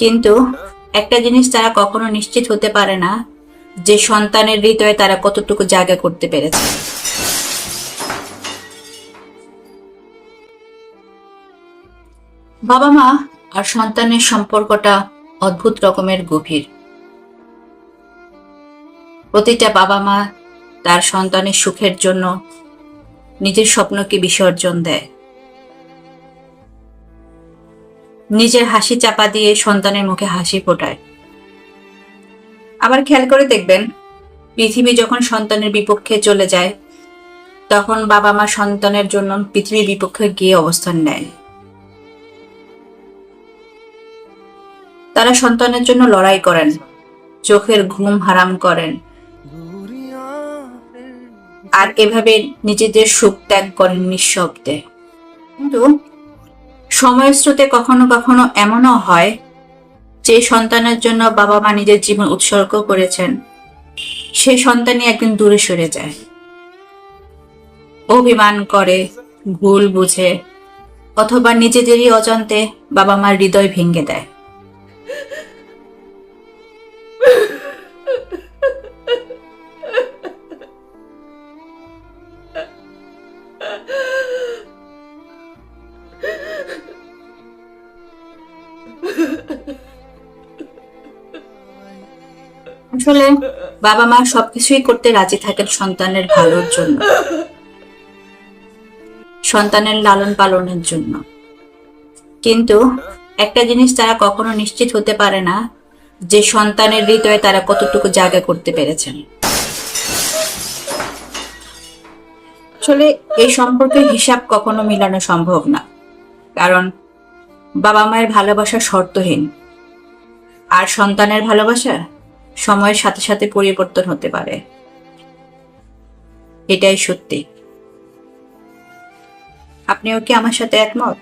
কিন্তু একটা জিনিস তারা কখনো নিশ্চিত হতে পারে না, যে সন্তানের হৃদয়ে তারা কতটুকু জায়গা করতে পেরেছে। বাবা মা আর সন্তানের সম্পর্কটা অদ্ভুত রকমের গভীর। প্রতিটা বাবা মা তার সন্তানের সুখের জন্য নিজের স্বপ্নকে বিসর্জন দেয়, নিজের হাসি চাপা দিয়ে সন্তানের মুখে হাসি ফোটায়। আবার খেয়াল করে দেখবেন, পৃথিবী যখন সন্তানের বিপক্ষে চলে যায়, তখন বাবা মা সন্তানের জন্য পৃথিবীর বিপক্ষে গিয়ে অবস্থান নেয়। তারা সন্তানের জন্য লড়াই করেন, চোখের ঘুম হারাম করেন, আর এভাবে নিজেদের সুখ ত্যাগ করেন নিঃশব্দে। কিন্তু সময়ের স্রোতে কখনো কখনো এমনও হয়, যে সন্তানের জন্য বাবা মা নিজের জীবন উৎসর্গ করেছেন, সে সন্তানই একদিন দূরে সরে যায়, অভিমান করে, ভুল বুঝে, অথবা নিজেদেরই অজান্তে বাবা মার হৃদয় ভেঙে দেয়। আসলে বাবা মা সবকিছুই করতে রাজি থাকেন সন্তানের ভালোর জন্য, সন্তানের লালন পালনের জন্য। কিন্তু একটা জিনিস তারা কখনো নিশ্চিত হতে পারে না, যে সন্তানের হৃদয়ে তারা কতটুকু জায়গা করতে পেরেছেন। আসলে এই সম্পর্কের হিসাব কখনো মিলানো সম্ভব না, কারণ বাবা মায়ের ভালোবাসা শর্তহীন, আর সন্তানের ভালোবাসা সময়ের সাথে সাথে পরিবর্তন হতে পারে। এটাই সত্যি। আপনিও কি আমার সাথে একমত?